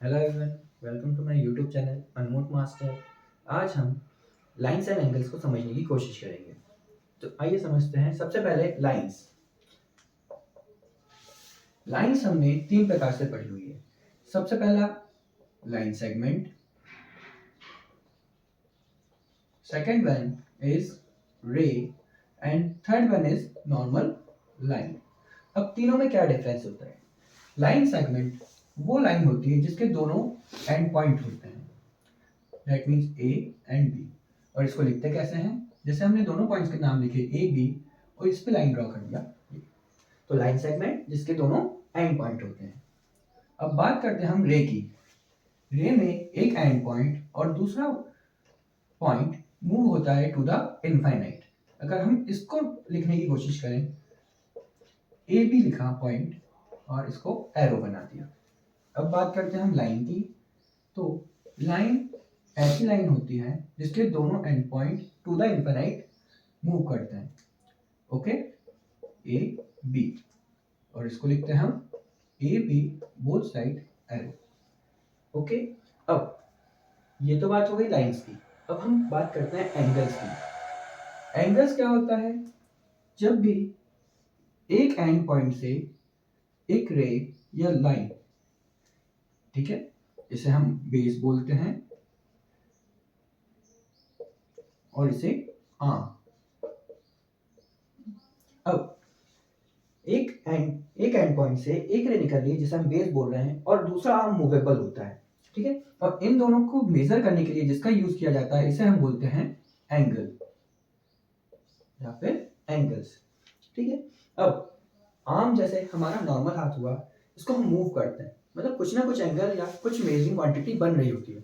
Hello everyone, welcome to my YouTube channel अनमोट master. आज हम लाइंस एंड एंगल्स को समझने की कोशिश करेंगे। तो आइए समझते हैं। सबसे पहले लाइंस। लाइंस हमने तीन प्रकार से पढ़ी हुई है। सबसे पहला line segment, second one is ray and third one is normal line. अब तीनों में क्या डिफरेंस होता है? लाइन सेगमेंट वो लाइन होती है जिसके दोनों एंड पॉइंट होते हैं, that means A and B. और इसको लिखते कैसे हैं? जैसे हमने दोनों पॉइंट्स के नाम लिखे ए बी और इस पे लाइन ड्रॉ कर दिया। तो लाइन सेगमेंट जिसके दोनों एंड पॉइंट होते हैं। अब बात करते हैं हम रे की। रे में एक एंड पॉइंट और दूसरा पॉइंट मूव होता है टू द इनफाइनाइट। अगर हम इसको लिखने की कोशिश करें, ए बी लिखा पॉइंट और इसको एरो बना दिया। अब बात करते हैं हम लाइन की। तो लाइन ऐसी लाइन होती है जिसके दोनों and point two the infinite move करते हैं। ओके, ए बी, और इसको लिखते हैं हम A B both side arrow. Okay, अब ये तो बात हो गई लाइंस की। अब हम बात करते हैं एंगल्स की। एंगल्स क्या होता है? जब भी एक एंड पॉइंट से एक रे या लाइन, ठीक है, इसे हम बेस बोलते हैं और इसे आर्म। अब एक एंड पॉइंट से एक रे निकल रही है जिसे हम बेस बोल रहे हैं, और दूसरा आर्म मूवेबल होता है, ठीक है। और इन दोनों को मेजर करने के लिए जिसका यूज किया जाता है इसे हम बोलते हैं एंगल या फिर एंगल्स, ठीक है। अब आर्म जैसे हमारा नॉर्मल हाथ हुआ, इसको हम मूव करते हैं, मतलब कुछ ना कुछ एंगल या कुछ मेजरिंग क्वांटिटी बन रही होती है।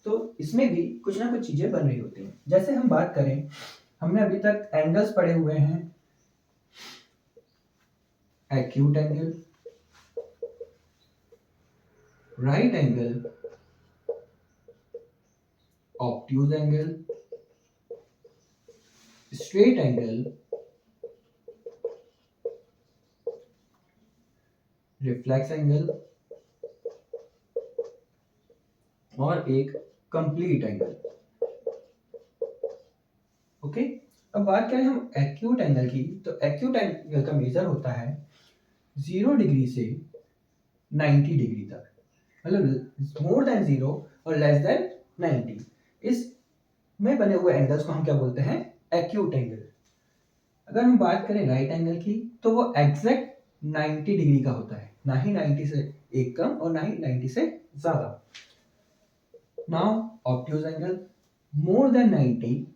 तो इसमें भी कुछ ना कुछ चीजें बन रही होती हैं। जैसे हम बात करें, हमने अभी तक एंगल्स पढ़े हुए हैं। Acute angle, right angle, obtuse angle, straight angle, reflex angle और एक कंप्लीट एंगल। ओके, अब बात करें हम एक्यूट एंगल की, तो एक्यूट एंगल का मेजर होता है 0 डिग्री से 90 डिग्री तक, मतलब मोर देन 0 और लेस देन 90। इस में बने हुए एंगल्स को हम क्या बोलते हैं? Acute angle. अगर हम बात करें राइट एंगल की, तो वो एग्जैक्ट 90 डिग्री का होता है, ना ही 90 से एक कम और ना ही 90 से ज्यादा। Now obtuse angle, more than 90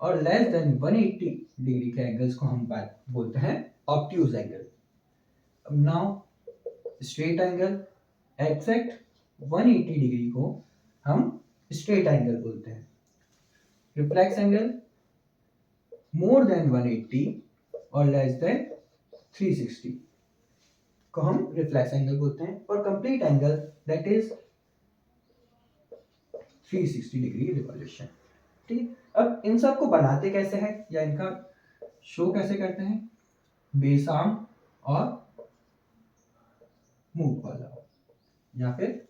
और लेस देन 180 डिग्री के एंगल्स को हम बात बोलते हैं ऑब्ट्यूज एंगल। अब now straight angle, exact 180 degree को हम स्ट्रेट एंगल बोलते हैं। रिफ्लेक्स एंगल, मोर देन 180 और लेस देन 360 को हम रिफ्लेक्स एंगल बोलते हैं। और complete angle that is 360 degree revolution, ठीक है। अब इन सब को बनाते कैसे हैं या इनका शो कैसे करते हैं? बेस आर्म और मूव वाला, या फिर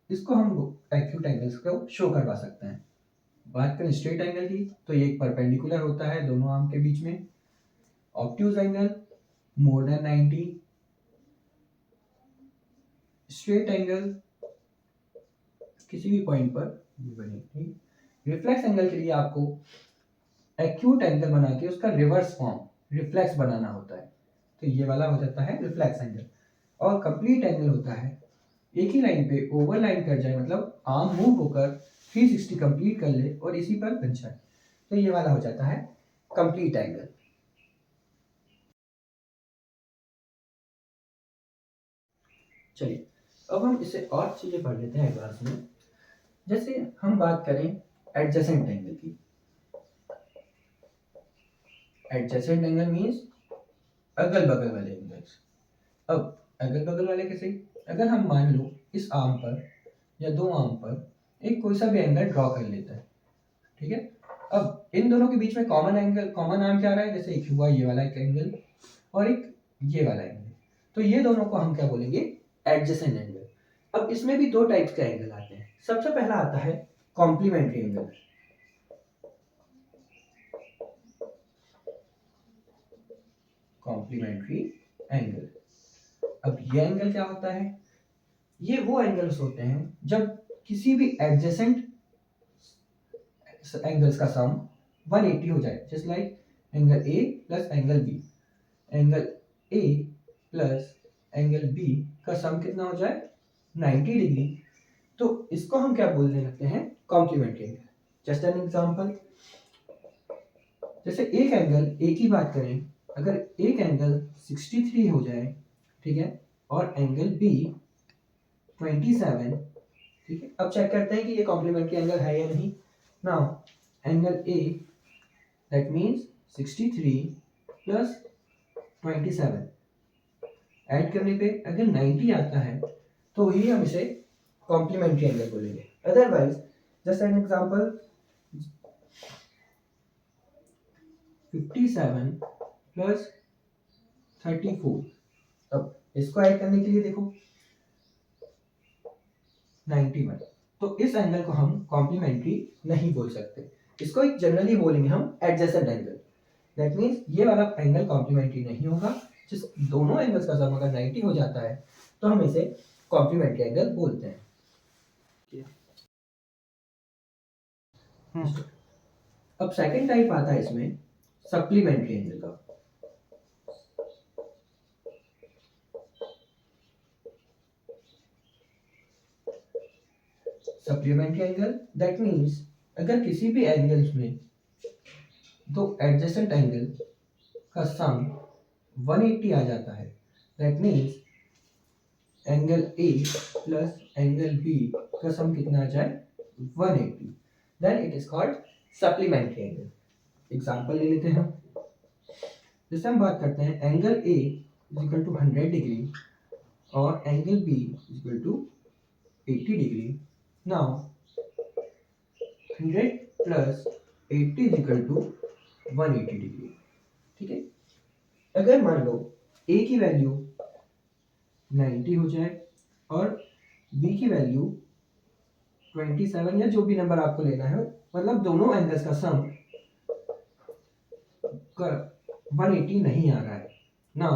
इसको हम एक्यूट एंगल्स को शो करवा सकते हैं। बात करें स्ट्रेट एंगल की, तो ये एक परपेंडिकुलर होता है दोनों आर्म के बीच में। Obtuse angle more than 90, straight angle किसी भी पॉइंट पर बने। रिफ्लेक्स एंगल के लिए आपको एक्यूट एंगल बना के उसका रिवर्स फॉर्म रिफ्लेक्स बनाना होता है, तो ये वाला हो जाता है रिफ्लेक्स एंगल। और कंप्लीट एंगल होता है एक ही लाइन पे ओवरलाइन कर जाए, मतलब आर्म मूव होकर 360 कंप्लीट कर ले और इसी पर बन जाए, तो ये वाला हो जाता है कंप्लीट एंगल। चलिए अब हम इससे और चीजें पढ़ लेते हैं एडवांस में। जैसे हम बात करें एडजेसेंट एंगल की। एडजेसेंट एंगल मींस अगल बगल वाले एंगल्स। अब अगल बगल वाले कैसे? अगर हम मान लो इस आर्म पर या दो आर्म पर एक कोई सा भी एंगल ड्रॉ कर लेता है, ठीक है। अब इन दोनों के बीच में कॉमन एंगल, कॉमन आर्म क्या रहा है? जैसे एक हुआ ये वाला एक एंगल और एक ये वाला एंगल, तो ये दोनों को हम क्या बोलेंगे? Adjacent angle. अब इसमें भी दो टाइप्स के एंगल आते हैं। सबसे पहला आता है कॉम्प्लीमेंट्री एंगल। कॉम्प्लीमेंट्री एंगल, अब ये एंगल क्या होता है? ये वो एंगल्स होते हैं जब किसी भी एडजेसेंट एंगल्स का सम 180 हो जाए, just like angle A plus angle B. Angle A plus angle B का सम कितना हो जाए? 90 डिग्री। तो इसको हम क्या बोलने लगते हैं? Complementary angle. Just an example, जैसे एक एंगल ए की बात करें, अगर एक एंगल 63 हो जाए, ठीक है, और एंगल बी 27, ठीक है, अब चेक करते हैं कि ये कॉम्प्लीमेंट्री एंगल है या नहीं। Now angle A that means 63 plus 27 add करने पे अगर 90 आता है तो ही हम इसे कॉम्प्लीमेंट्री एंगल बोलेंगे। Otherwise just an example, 57 plus 34, अब इसको ऐड करने के लिए देखो 91, तो इस एंगल को हम कॉम्प्लीमेंट्री नहीं बोल सकते, इसको एक जनरली बोलेंगे हम एडजेसेंट एंगल। दैट मींस ये वाला एंगल कॉम्प्लीमेंट्री नहीं होगा। जिस दोनों एंगल्स का सम अगर 90 हो जाता है तो हम इसे कॉम्प्लीमेंट्री एंगल बोलते हैं। अब सेकंड टाइप आता है इसमें सप्लीमेंट्री एंगल का। सप्लीमेंट्री एंगल दैट मींस अगर किसी भी एंगल्स में दो एडजेसेंट एंगल का सम 180 आ जाता है, that means angle A plus angle B का सम कितना आ जाए? 180, then it is called supplementary angle. Example ले लेते हैं, जैसे हम बात करते हैं angle A is equal to 100 degree और angle B is equal to 80 degree. Now 100 plus 80 is equal to 180 degree, ठीक है। अगर मान लो ए की वैल्यू 90 हो जाए और बी की वैल्यू 27 या जो भी नंबर आपको लेना है, मतलब दोनों एंगल्स का सम 180 नहीं आ रहा है ना,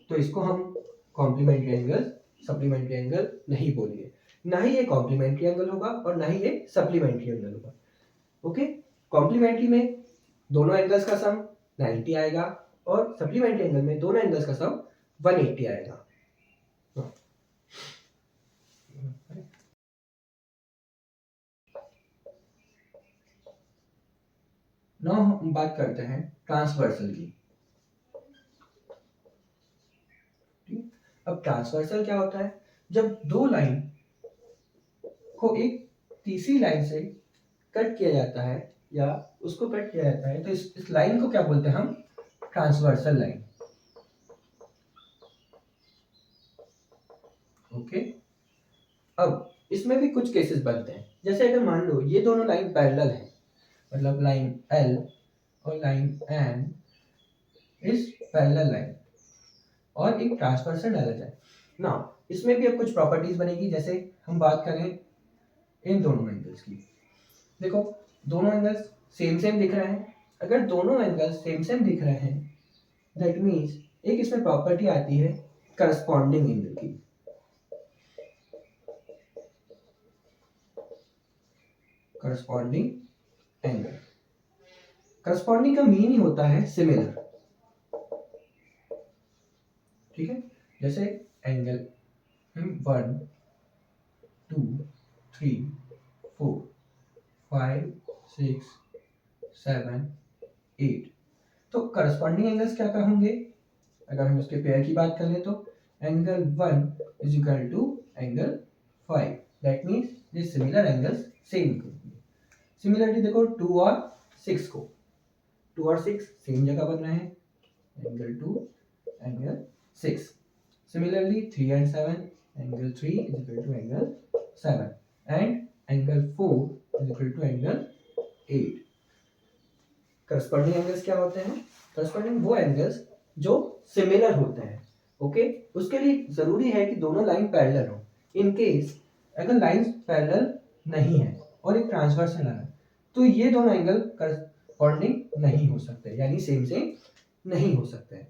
तो इसको हम कॉम्प्लीमेंट्री एंगल, सप्लीमेंट्री एंगल नहीं बोलेंगे। ना ही ये कॉम्प्लीमेंट्री एंगल होगा और ना ही ये सप्लीमेंट्री एंगल होगा। ओके, कॉम्प्लीमेंट्री में दोनों एंगल्स का सम 90 आएगा और सप्लीमेंट्री एंगल में दोनों एंगल्स का सम 180 आएगा। नाउ हम बात करते हैं ट्रांसवर्सल की। अब ट्रांसवर्सल क्या होता है? जब दो लाइन को एक तीसरी लाइन से कट किया जाता है या उसको कट किया जाता है तो इस लाइन को क्या बोलते हैं हम? Transversal line. ओके, अब इसमें भी कुछ केसेस बनते हैं, जैसे अगर मान लो ये दोनों लाइन पैरेलल है, मतलब लाइन L और लाइन N इस पैरेलल लाइन और एक ट्रांसवर्सल डाला जाए ना, इसमें भी अब कुछ प्रॉपर्टीज बनेगी। जैसे हम बात करें इन दोनों एंगल्स की, देखो दोनों एंगल्स सेम सेम दिख रहे हैं। अगर दोनों एंगल्स सेम सेम दिख रहे हैं दैट मीन्स एक इसमें प्रॉपर्टी आती है करस्पॉन्डिंग एंगल की। करस्पॉन्डिंग एंगल, करस्पॉन्डिंग का मीन ही होता है सिमिलर, ठीक है। जैसे एंगल 1 2 3 4 5 6 7 8, तो करस्पॉन्डिंग एंगल्स क्या क्या होंगे? अगर हम उसके पेयर की बात कर ले तो angle 1 is equal to angle 5, that means ये सिमिलर एंगल्स सेम होंगे। सिमिलरली देखो 2 और 6 को, 2 और 6 सेम जगह बन रहे हैं, angle 2 angle 6। Similarly 3 and 7, angle 3 is equal to angle 7 and angle 4 is equal to angle 8। Corresponding angles क्या होते हैं? करस्पॉन्डिंग वो एंगल्स जो सिमिलर होते हैं, ओके, उसके लिए जरूरी है कि दोनों लाइन पैरेलल हो। इन केस अगर लाइंस पैरेलल नहीं है और एक ट्रांसवर्सल है तो ये दोनों एंगल करस्पॉन्डिंग नहीं हो सकते, यानी सेम सेम नहीं हो सकते।